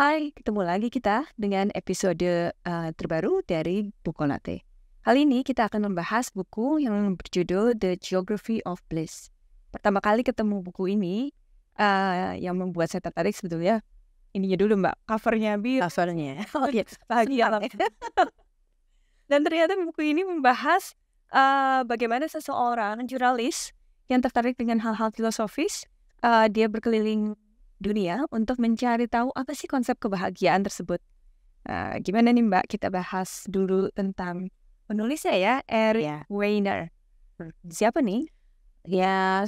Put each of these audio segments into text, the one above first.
Hai, ketemu lagi kita dengan episode terbaru dari Bukonate. Kali ini kita akan membahas buku yang berjudul The Geography of Bliss. Pertama kali ketemu buku ini, yang membuat saya tertarik sebetulnya, ininya dulu Mbak, covernya Covernya. Oh iya, bahagia. Dan ternyata buku ini membahas bagaimana seseorang jurnalis yang tertarik dengan hal-hal filosofis, dia berkeliling dunia untuk mencari tahu apa sih konsep kebahagiaan tersebut. Gimana nih Mbak, kita bahas dulu tentang penulisnya ya, Eric Ya. Weiner. Siapa nih? Ya,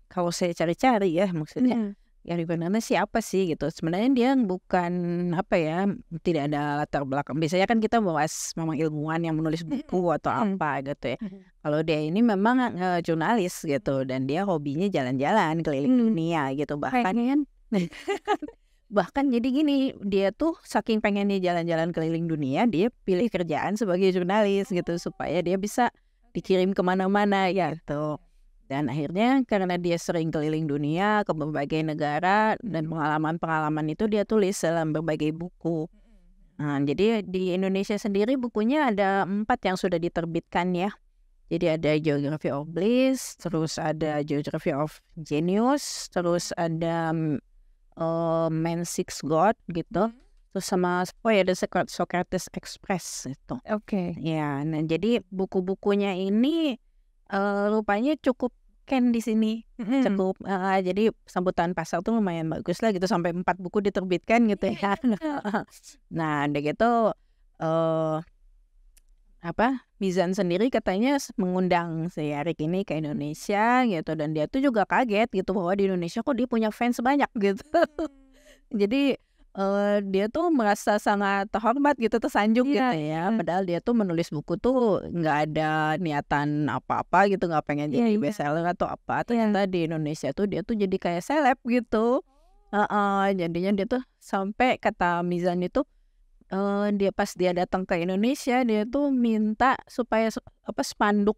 kalau saya cari-cari ya maksudnya, yang dibenarnya siapa sih gitu. Sebenarnya dia bukan apa ya, tidak ada latar belakang. Biasanya kan kita bahas memang ilmuwan yang menulis buku atau apa gitu ya. Kalau dia ini memang jurnalis gitu, dan dia hobinya jalan-jalan keliling dunia gitu. Bahkan jadi gini, dia tuh saking pengennya jalan-jalan keliling dunia, dia pilih kerjaan sebagai jurnalis gitu supaya dia bisa dikirim kemana-mana gitu. Dan akhirnya karena dia sering keliling dunia ke berbagai negara dan pengalaman-pengalaman itu dia tulis dalam berbagai buku. Nah, jadi di Indonesia sendiri bukunya ada 4 yang sudah diterbitkan ya. Jadi ada Geography of Bliss, terus ada Geography of Genius, terus ada Man Six God gitu. Terus sama ada Socrates Express itu. Oke. Ya, nah jadi buku-bukunya ini rupanya cukup di sini. Cukup jadi sambutan pasar tuh lumayan bagus lah gitu, sampai 4 buku diterbitkan gitu ya. Nah, udah gitu Mizan sendiri katanya mengundang si Eric ini ke Indonesia gitu, dan dia tuh juga kaget gitu bahwa di Indonesia kok dia punya fans banyak gitu. Jadi dia tuh merasa sangat terhormat gitu, tersanjung gitu ya. Padahal dia tuh menulis buku tuh nggak ada niatan apa-apa gitu, nggak pengen jadi bestseller atau apa. Ternyata di Indonesia tuh dia tuh jadi kayak seleb gitu. Jadinya dia tuh sampai kata Mizan itu dia pas dia datang ke Indonesia dia tuh minta supaya spanduk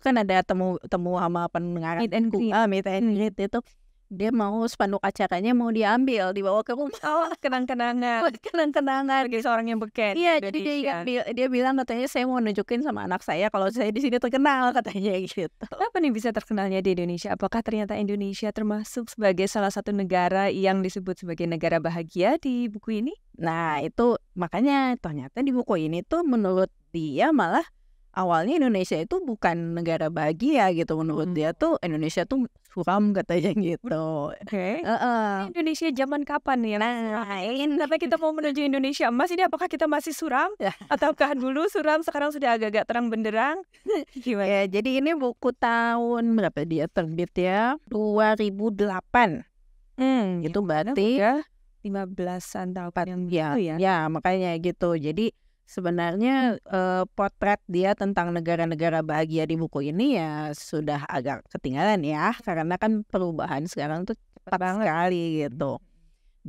kan ada temu sama pendengar Meet and greet. meet and greet itu dia mau spanduk acaranya mau diambil dibawa ke rumah. Kenang-kenangan. Kenang-kenangan Sebagai seorang yang beken. Iya, jadi dia bilang katanya saya mau nunjukin sama anak saya kalau saya di sini terkenal katanya gitu. Kenapa nih bisa terkenalnya di Indonesia? Apakah ternyata Indonesia termasuk sebagai salah satu negara yang disebut sebagai negara bahagia di buku ini? Nah, itu makanya ternyata di buku ini tuh menurut dia malah awalnya Indonesia itu bukan negara bahagia gitu. Menurut dia tuh Indonesia tuh suram katanya gitu. Oke. Indonesia zaman kapan nih? Karena kita mau menuju Indonesia emas ini, apakah kita masih suram? Ataukah dulu suram sekarang sudah agak-agak terang benderang? Gimana? Ya, jadi ini buku tahun berapa dia terbit ya? 2008. Itu berarti 15-an tahun yang ya. Ya, makanya gitu. Jadi sebenarnya potret dia tentang negara-negara bahagia di buku ini ya sudah agak ketinggalan ya, karena kan perubahan sekarang tuh cepat sekali gitu.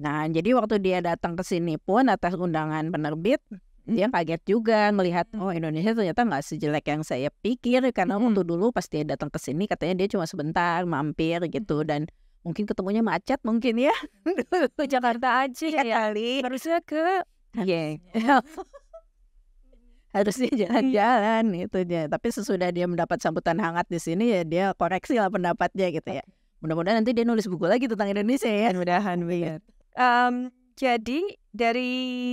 Nah, jadi waktu dia datang ke sini pun atas undangan penerbit, dia kaget juga melihat Indonesia ternyata nggak sejelek yang saya pikir, karena waktu dulu pas dia datang ke sini katanya dia cuma sebentar mampir gitu, dan mungkin ketemunya macet mungkin ya. Ke Jakarta aja ya kali. Harusnya ke harusnya jalan-jalan itu dia. Tapi sesudah dia mendapat sambutan hangat di sini ya dia koreksi lah pendapatnya gitu ya. Mudah-mudahan nanti dia nulis buku lagi tentang Indonesia ya. Mudah-mudahan benar. Jadi dari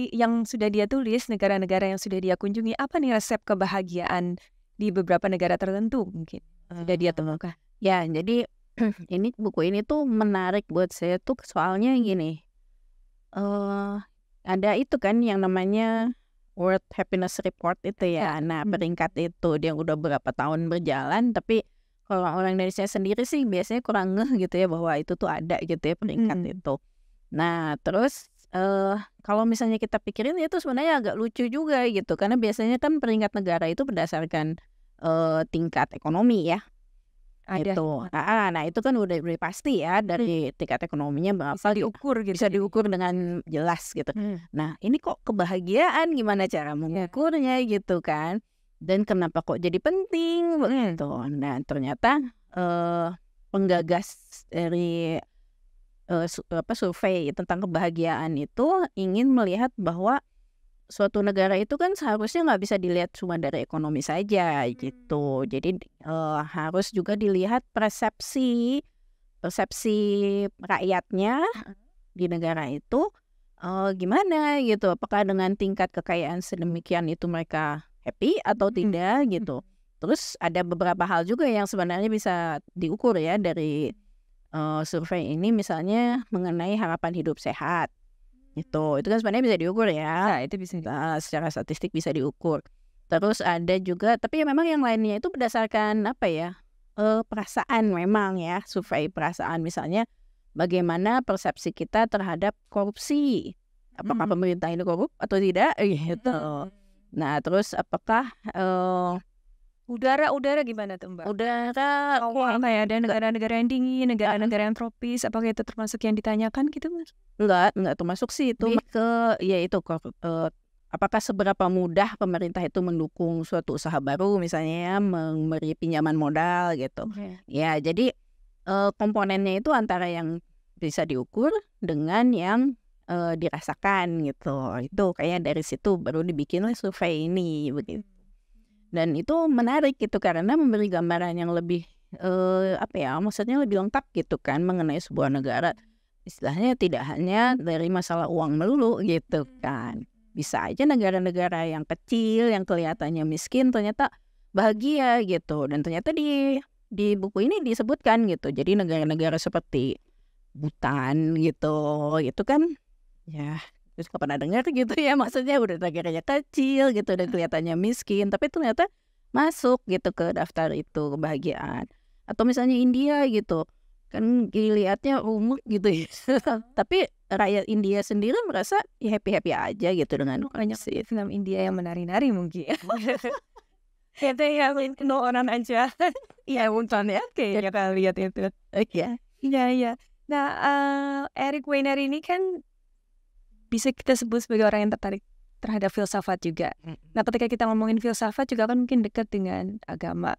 yang sudah dia tulis, negara-negara yang sudah dia kunjungi, apa nih resep kebahagiaan di beberapa negara tertentu mungkin sudah dia temukan? Ya, jadi ini buku ini tuh menarik buat saya tuh soalnya gini. Ada itu kan yang namanya World Happiness Report itu ya. Nah, peringkat itu dia udah berapa tahun berjalan, tapi kalau orang Indonesia sendiri sih biasanya kurang ngeh gitu ya bahwa itu tuh ada gitu ya peringkat itu. Nah, terus kalau misalnya kita pikirin itu sebenarnya agak lucu juga gitu, karena biasanya kan peringkat negara itu berdasarkan tingkat ekonomi ya. Itu. Nah, itu kan udah pasti ya dari tingkat ekonominya bisa diukur gitu. Bisa diukur dengan jelas gitu. Nah, ini kok kebahagiaan gimana cara mengukurnya gitu kan? Dan kenapa kok jadi penting begitu. Nah, ternyata penggagas dari survei tentang kebahagiaan itu ingin melihat bahwa suatu negara itu kan seharusnya nggak bisa dilihat cuma dari ekonomi saja gitu. Jadi harus juga dilihat persepsi rakyatnya di negara itu gimana gitu. Apakah dengan tingkat kekayaan sedemikian itu mereka happy atau tidak gitu. Terus ada beberapa hal juga yang sebenarnya bisa diukur ya dari survei ini, misalnya mengenai harapan hidup sehat gitu. Itu kan sebenarnya bisa diukur ya. Nah, itu bisa Secara statistik bisa diukur. Terus ada juga, tapi ya memang yang lainnya itu berdasarkan apa ya, perasaan memang ya, survei perasaan, misalnya bagaimana persepsi kita terhadap korupsi, apakah pemerintah ini korup atau tidak gitu. Nah terus apakah udara gimana tuh, Mbak? udara Kayak ada negara-negara yang dingin, negara-negara yang tropis, apakah itu termasuk yang ditanyakan gitu, Mas? enggak termasuk sih itu apakah seberapa mudah pemerintah itu mendukung suatu usaha baru, misalnya ya, memberi pinjaman modal gitu. Ya, jadi komponennya itu antara yang bisa diukur dengan yang dirasakan gitu. Itu kayak dari situ baru dibikinlah survei ini begitu. Dan itu menarik gitu karena memberi gambaran yang lebih maksudnya lebih lengkap gitu kan mengenai sebuah negara. Istilahnya tidak hanya dari masalah uang melulu gitu kan. Bisa aja negara-negara yang kecil yang kelihatannya miskin ternyata bahagia gitu. Dan ternyata di buku ini disebutkan gitu. Jadi negara-negara seperti Bhutan gitu, itu kan ya terus pernah dengar gitu ya, maksudnya udah negaranya kecil gitu dan kelihatannya miskin, tapi ternyata masuk gitu ke daftar itu kebahagiaan. Atau misalnya India gitu, kan dilihatnya rumit gitu ya. Tapi rakyat India sendiri merasa ya happy-happy aja gitu dengan Banyak film India yang menari-nari mungkin. Kayaknya yang penuh orang aja. Iya, Bhutan ya. Kayaknya kalau lihat itu. Iya. Nah, Eric Weiner ini kan bisa kita sebut sebagai orang yang tertarik terhadap filsafat juga. Nah, ketika kita ngomongin filsafat juga kan mungkin dekat dengan agama.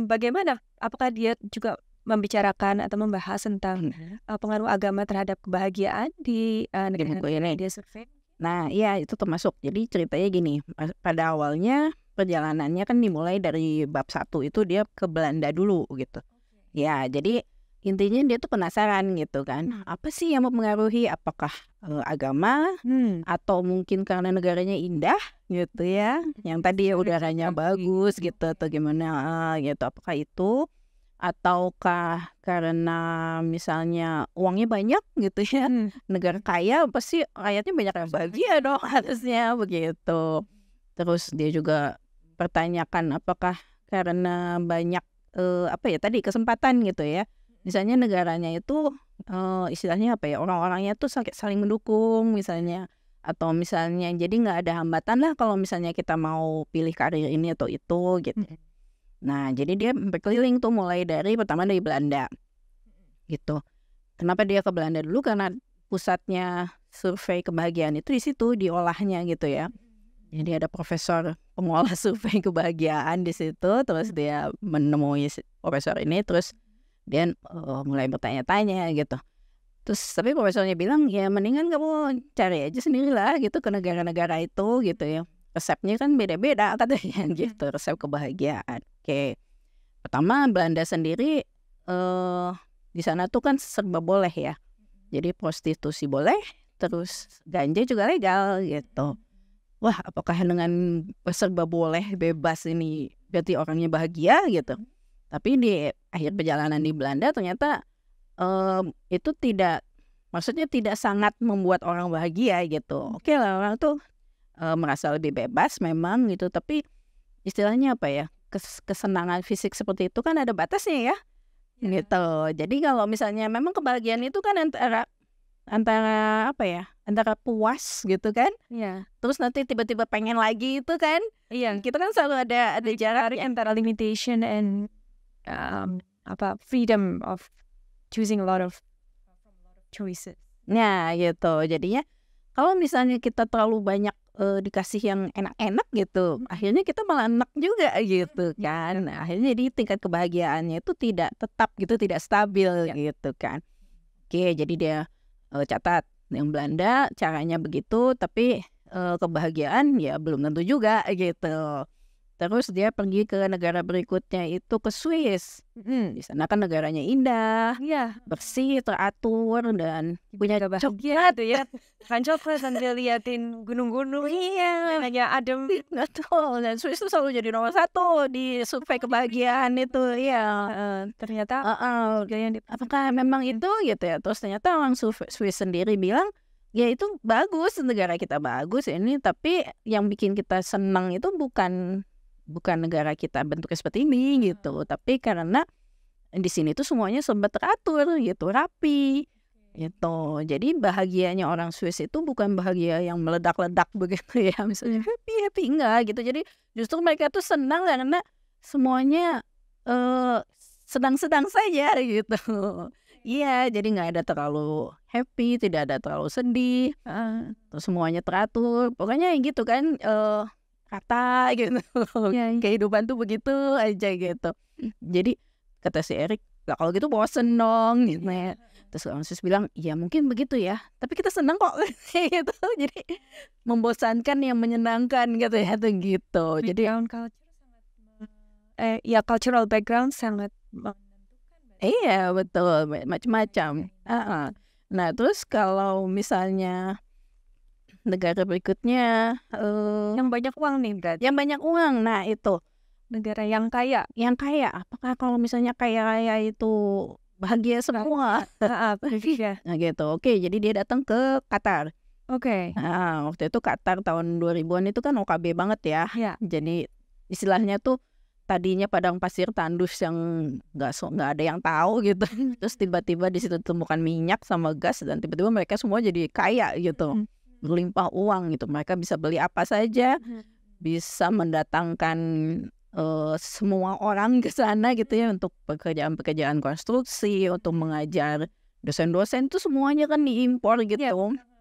Bagaimana? Apakah dia juga membicarakan atau membahas tentang pengaruh agama terhadap kebahagiaan di negara yang dia survei? Nah, iya itu termasuk. Jadi ceritanya gini, pada awalnya perjalanannya kan dimulai dari bab 1 itu dia ke Belanda dulu gitu. Ya, jadi intinya dia tuh penasaran gitu kan, apa sih yang mempengaruhi, apakah agama atau mungkin karena negaranya indah gitu ya, yang tadi ya udaranya bagus gitu atau gimana gitu, apakah itu ataukah karena misalnya uangnya banyak gitu ya, negara kaya pasti rakyatnya banyak yang bahagia dong harusnya begitu. Terus dia juga pertanyakan apakah karena banyak tadi kesempatan gitu ya. Misalnya negaranya itu istilahnya apa ya, orang-orangnya tuh saling mendukung misalnya, atau misalnya jadi nggak ada hambatan lah kalau misalnya kita mau pilih karir ini atau itu gitu. Nah jadi dia berkeliling tuh mulai dari pertama dari Belanda gitu. Kenapa dia ke Belanda dulu? Karena pusatnya survei kebahagiaan itu di situ, diolahnya gitu ya. Jadi ada profesor pengolah survei kebahagiaan di situ, terus dia menemui profesor ini, terus dia mulai bertanya-tanya gitu. Terus tapi profesornya bilang ya mendingan kamu cari aja sendirilah gitu ke negara-negara itu gitu ya. Resepnya kan beda-beda katanya gitu, resep kebahagiaan. Oke. Pertama Belanda sendiri di sana tuh kan serba boleh ya. Jadi prostitusi boleh, terus ganja juga legal gitu. Wah, apakah dengan serba boleh bebas ini berarti orangnya bahagia gitu? Tapi di akhir perjalanan di Belanda ternyata itu tidak, maksudnya tidak sangat membuat orang bahagia gitu. Oke lah, orang tuh merasa lebih bebas memang gitu, tapi istilahnya apa ya, kesenangan fisik seperti itu kan ada batasnya ya, gitu. Jadi kalau misalnya memang kebahagiaan itu kan antara apa ya, antara puas gitu kan, terus nanti tiba-tiba pengen lagi itu kan, kita kan selalu ada jarak antara limitation and freedom of choosing a lot of choices. Nah gitu, jadinya kalau misalnya kita terlalu banyak dikasih yang enak-enak gitu, akhirnya kita malah enak juga gitu kan. Nah, akhirnya jadi tingkat kebahagiaannya itu tidak tetap gitu, tidak stabil gitu kan. Oke, jadi dia catat yang Belanda caranya begitu, tapi kebahagiaan ya belum tentu juga gitu. Terus dia pergi ke negara berikutnya itu ke Swiss. Di sana kan negaranya indah, Iya, bersih, teratur, dan punya juga bahagia coklat. gitu ya. Makan coklat sambil liatin gunung-gunung, Iya, hanya adem. betul. Dan Swiss itu selalu jadi nomor 1 di survei kebahagiaan itu. Iya. Ternyata Heeh. juga yang Apakah memang itu gitu ya? Terus ternyata orang Swiss sendiri bilang, ya itu bagus, negara kita bagus ini, tapi yang bikin kita senang itu bukan negara kita bentuknya seperti ini gitu, tapi karena di sini tuh semuanya serba teratur gitu, rapi gitu. Jadi bahagianya orang Swiss itu bukan bahagia yang meledak-ledak begitu ya, misalnya happy enggak gitu. Jadi justru mereka tuh senang karena semuanya sedang-sedang saja gitu. Iya, jadi nggak ada terlalu happy, tidak ada terlalu sedih, terus semuanya teratur. Pokoknya gitu kan, rata gitu. Iya. Kehidupan tuh begitu aja gitu. Jadi kata si Erik, "Lah kalau gitu bosen dong," gitu ya. Terus orang Swiss bilang, "Ya mungkin begitu ya, tapi kita senang kok," gitu. Jadi membosankan yang menyenangkan gitu ya, tuh gitu. Jadi cultural background sangat menentukan. iya betul, macam-macam. Heeh. Nah terus kalau misalnya negara berikutnya Yang banyak uang nih berarti. yang banyak uang, nah itu Negara yang kaya. apakah kalau misalnya kaya itu bahagia semua? Iya. Nah gitu. Oke, jadi dia datang ke Qatar. Oke. Nah, waktu itu Qatar tahun 2000-an itu kan OKB banget ya. Iya. Jadi istilahnya tuh tadinya padang pasir tandus yang nggak ada yang tahu gitu. Terus tiba-tiba di situ ditemukan minyak sama gas dan tiba-tiba mereka semua jadi kaya gitu. Berlimpah uang gitu. Mereka bisa beli apa saja, bisa mendatangkan semua orang ke sana gitu ya untuk pekerjaan-pekerjaan konstruksi, untuk mengajar dosen-dosen itu semuanya kan diimpor gitu.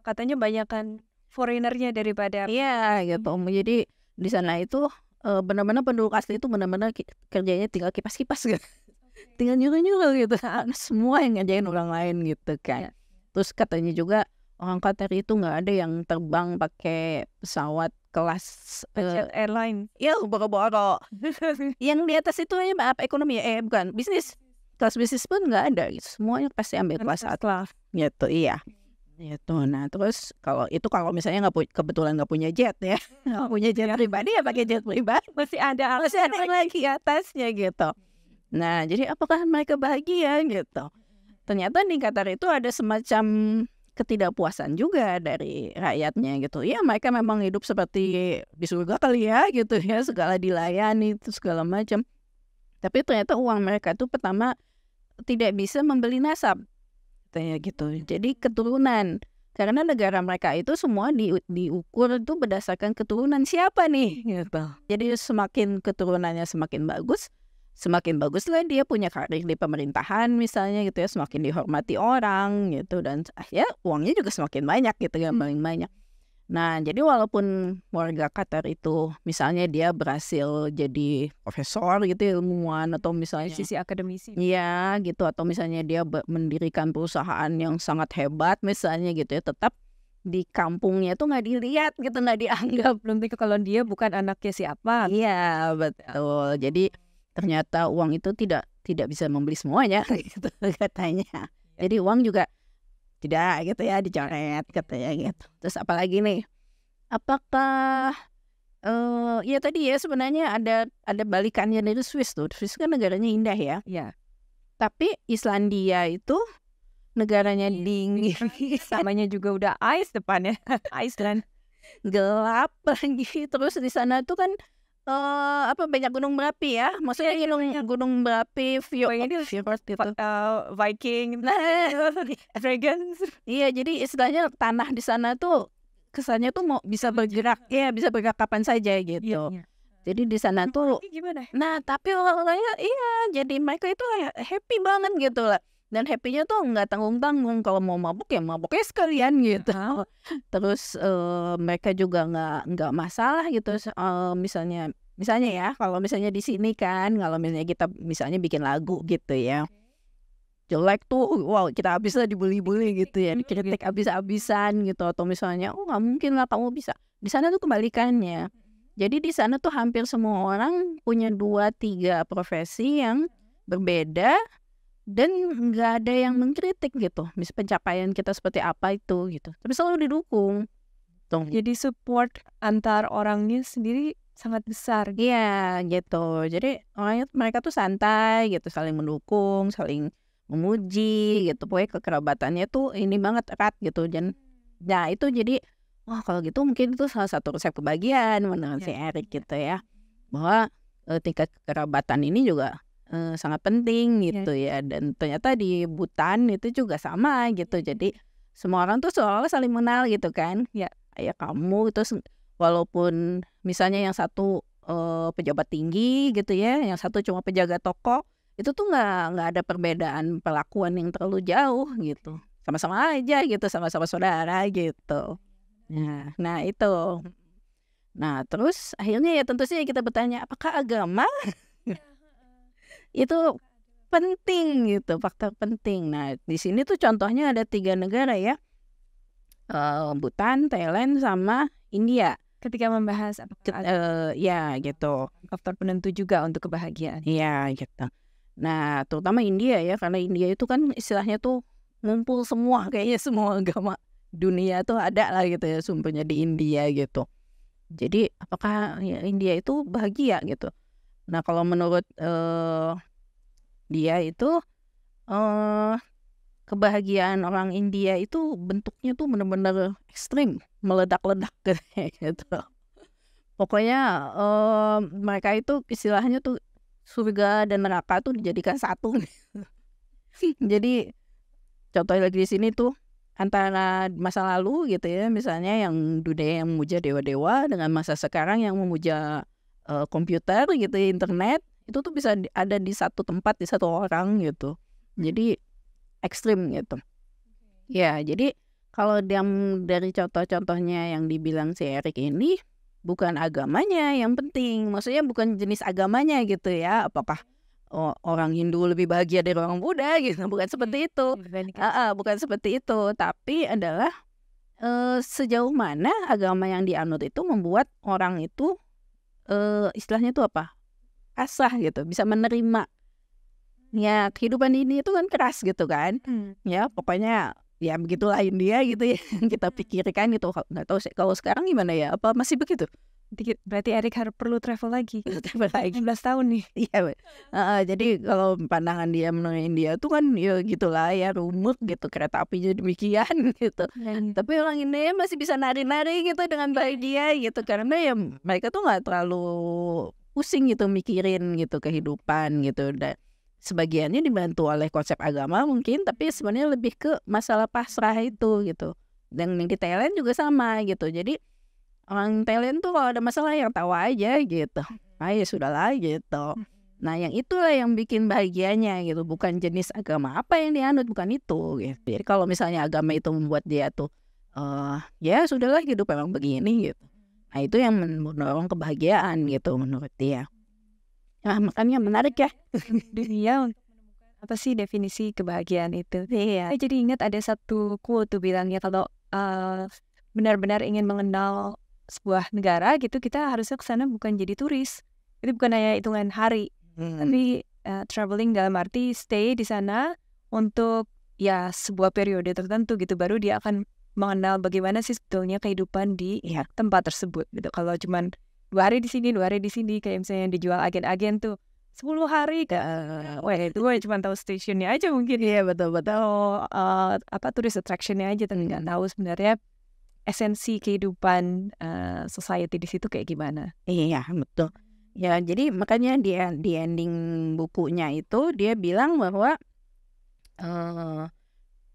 Katanya banyakan foreignernya daripada. Iya gitu. Jadi di sana itu benar-benar penduduk asli itu benar-benar kerjanya tinggal kipas-kipas gitu. Tinggal nyuruh-nyuruh gitu. Semua yang ngerjain orang lain gitu kan. Terus katanya juga orang Qatar itu nggak ada yang terbang pakai pesawat kelas Budget airline. ya boro-boro. Yang di atas itu apa ekonomi bukan bisnis. Kelas bisnis pun nggak ada gitu. Semuanya pasti ambil kelas atas gitu. Iya gitu. Nah terus kalau misalnya kebetulan nggak punya jet ya, nggak punya jet pribadi ya pakai jet pribadi, masih ada yang lagi atasnya gitu. Nah jadi apakah mereka bahagia gitu? Ternyata di Qatar itu ada semacam ketidakpuasan juga dari rakyatnya gitu. Ya mereka memang hidup seperti di surga kali ya gitu ya, segala dilayani itu segala macam. Tapi ternyata uang mereka itu pertama tidak bisa membeli nasab, katanya gitu. Jadi keturunan, karena negara mereka itu semua diukur itu berdasarkan keturunan siapa nih gitu. Jadi semakin keturunannya semakin baguslah dia punya karir di pemerintahan misalnya gitu ya, semakin dihormati orang gitu, dan ya uangnya juga semakin banyak gitu ya, paling banyak. Nah jadi walaupun warga Qatar itu misalnya dia berhasil jadi profesor gitu, ilmuwan, atau misalnya sisi akademisi. Iya gitu, atau misalnya dia mendirikan perusahaan yang sangat hebat misalnya gitu ya, tetap di kampungnya tuh nggak dilihat gitu, nggak dianggap. Belum tentu kalau dia bukan anaknya siapa. Iya betul. Jadi ternyata uang itu tidak bisa membeli semuanya gitu katanya. Jadi uang juga tidak gitu ya, dicoret katanya gitu. Terus apalagi nih? Apakah ya tadi ya sebenarnya ada balikannya dari Swiss tuh. Swiss kan negaranya indah ya. Iya. Tapi Islandia itu negaranya dingin. Namanya juga udah ice depannya. Iceland. Gelap lagi. Terus di sana tuh kan banyak gunung berapi ya, maksudnya gunung berapi, fjord gitu. Viking, dragons. Iya, jadi istilahnya tanah di sana tuh kesannya tuh mau bisa bergerak, ya bisa bergerak kapan saja gitu. Jadi di sana tuh, nah tapi orang-orangnya jadi mereka itu happy banget gitu lah. Dan happy-nya tuh nggak tanggung-tanggung, kalau mau mabuk ya mabuknya sekalian gitu. Terus mereka juga nggak masalah gitu. Misalnya ya, kalau misalnya di sini kan, kalau misalnya kita misalnya bikin lagu gitu ya, jelek tuh, wow kita habislah dibully-bully gitu ya, dikritik habis-habisan gitu, atau misalnya oh nggak mungkin lah kamu bisa. Di sana tuh kebalikannya. Jadi di sana tuh hampir semua orang punya 2-3 profesi yang berbeda dan nggak ada yang mengkritik gitu. Pencapaian kita seperti apa itu gitu. Tapi selalu didukung. Tuh. Jadi support antar orangnya sendiri sangat besar. Iya gitu. Jadi orangnya mereka tuh santai gitu, saling mendukung, saling memuji gitu. Pokoknya kekerabatannya tuh ini banget erat gitu. Dan nah itu jadi wah kalau gitu mungkin itu salah satu resep kebahagiaan menurut si Erik gitu ya. Bahwa tingkat kekerabatan ini juga sangat penting gitu ya. Dan ternyata di Bhutan itu juga sama gitu. Jadi semua orang tuh seolah-olah saling mengenal gitu kan. Ya kamu itu walaupun misalnya yang satu pejabat tinggi gitu ya, yang satu cuma penjaga toko, itu tuh nggak ada perbedaan perlakuan yang terlalu jauh gitu. Sama-sama aja gitu, sama-sama saudara gitu. Nah itu. Nah terus akhirnya ya tentu saja kita bertanya apakah agama itu penting gitu, faktor penting. Nah di sini tuh contohnya ada 3 negara ya, Bhutan, Thailand, sama India. Ketika membahas ya gitu, faktor penentu juga untuk kebahagiaan. Iya gitu. Nah terutama India ya, karena India itu kan istilahnya tuh ngumpul semua, kayaknya semua agama dunia tuh ada lah gitu ya sumbernya di India gitu. Jadi apakah ya, India itu bahagia gitu? Nah kalau menurut dia itu kebahagiaan orang India itu bentuknya tuh benar-benar ekstrim, meledak-ledak gitu. Pokoknya mereka itu istilahnya tuh surga dan neraka tuh dijadikan satu. Jadi contoh lagi di sini tuh antara masa lalu gitu ya, misalnya yang dunia yang memuja dewa-dewa dengan masa sekarang yang memuja komputer gitu ya, internet, itu tuh bisa ada di satu tempat, di satu orang gitu. Jadi ekstrim gitu. Ya jadi kalau dari contoh-contohnya yang dibilang si Erik ini, bukan agamanya yang penting, maksudnya bukan jenis agamanya gitu ya, apakah orang Hindu lebih bahagia dari orang Buddha gitu, bukan seperti itu. Bukan seperti itu, tapi adalah sejauh mana agama yang dianut itu membuat orang itu istilahnya itu apa? Pasrah gitu, bisa menerima. Ya kehidupan ini itu kan keras gitu kan. Ya pokoknya ya begitulah India gitu ya yang kita pikirkan gitu. Nggak tahu sih kalau sekarang gimana ya, apa masih begitu? Berarti Erik harus perlu travel lagi. Travel lagi 15 tahun nih. Iya, jadi kalau pandangan dia mengenai India tuh kan ya gitulah ya, rumit gitu, kereta apinya demikian gitu. Tapi orang India masih bisa nari-nari gitu dengan bahagia gitu, karena ya mereka tuh nggak terlalu pusing gitu mikirin gitu kehidupan gitu. Dan sebagiannya dibantu oleh konsep agama mungkin, tapi sebenarnya lebih ke masalah pasrah itu gitu. Dan yang di Thailand juga sama gitu. Jadi orang Thailand tuh kalau ada masalah yang tawa aja gitu. Ya sudahlah gitu. Nah yang itulah yang bikin bahagianya gitu. Bukan jenis agama apa yang dianut, bukan itu gitu. Jadi kalau misalnya agama itu membuat dia tuh ya sudahlah hidup emang begini gitu. Nah itu yang mendorong kebahagiaan gitu menurut dia. Nah makanya menarik ya dunia untuk menemukan apa sih definisi kebahagiaan itu. Saya jadi ingat ada satu quote tuh bilangnya kalau benar-benar ingin mengenal sebuah negara gitu, kita harusnya ke sana bukan jadi turis. Itu bukan hanya hitungan hari, tapi traveling dalam arti stay di sana untuk ya sebuah periode tertentu gitu, baru dia akan mengenal bagaimana sih sebetulnya kehidupan di tempat tersebut gitu. Kalau cuman 2 hari di sini, 2 hari di sini, kayak misalnya yang dijual agen-agen tuh 10 hari itu gue cuma tahu stasiunnya aja mungkin. Iya betul. Tourist attractionnya aja, tapi nggak tahu sebenarnya esensi kehidupan society di situ kayak gimana. Iya betul. Ya jadi makanya dia di ending bukunya itu dia bilang bahwa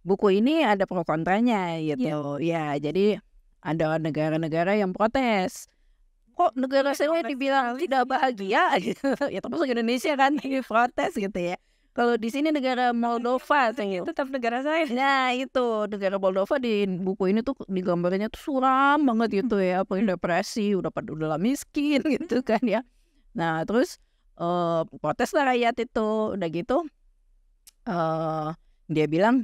buku ini ada pro kontranya gitu. Ya jadi ada negara-negara yang protes. Kok negara saya dibilang tidak bahagia gitu. Ya termasuk Indonesia kan protes gitu ya. Kalau di sini negara Moldova tetap negara saya. Nah itu negara Moldova di buku ini tuh digambarnya tuh suram banget gitu ya, apa depresi, udah miskin gitu kan ya. Nah terus protes lah rakyat itu, udah gitu dia bilang,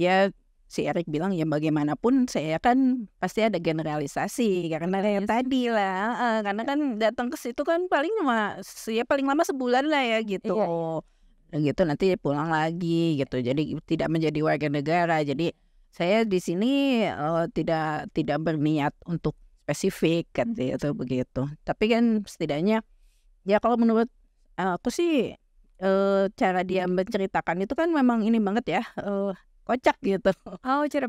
ya si Erik bilang ya bagaimanapun saya kan pasti ada generalisasi karena kayak tadi lah, karena kan datang ke situ kan paling lama sebulan lah ya gitu. Dan gitu nanti pulang lagi gitu. Jadi tidak menjadi warga negara. Jadi saya di sini tidak berniat untuk spesifik gitu begitu. Tapi kan setidaknya ya kalau menurut aku sih cara dia menceritakan itu kan memang ini banget ya, kocak gitu. Cara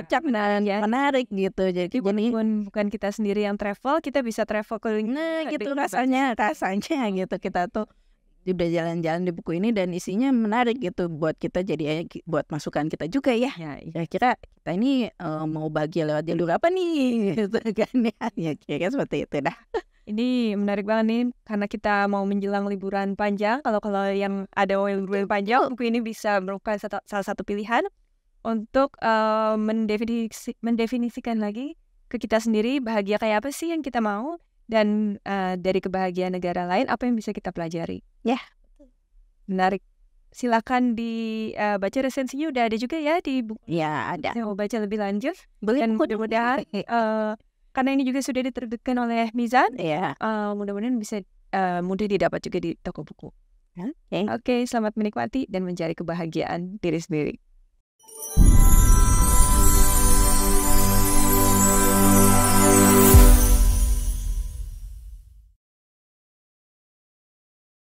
Kocak dan menarik gitu. Jadi bukan kita sendiri yang travel, kita bisa travel keliling. Nah gitu rasanya gitu. Kita tuh udah jalan-jalan di buku ini dan isinya menarik gitu buat kita, jadi buat masukan kita juga ya. Kira-kira kita ini mau bagi lewat jalur apa nih gitu kan ya. Kira-kira seperti itu dah. Ini menarik banget nih karena kita mau menjelang liburan panjang. Kalau yang ada liburan panjang, buku ini bisa merupakan salah satu pilihan untuk mendefinisikan lagi ke kita sendiri bahagia kayak apa sih yang kita mau, dan dari kebahagiaan negara lain apa yang bisa kita pelajari. Menarik. Silakan dibaca resensinya, udah ada juga ya di buku. Ya ada. Saya mau baca lebih lanjut. Boleh, dan mudah-mudahan karena ini juga sudah diterbitkan oleh Mizan, mudah-mudahan bisa mudah didapat juga di toko buku. Oke, selamat menikmati dan mencari kebahagiaan diri sendiri.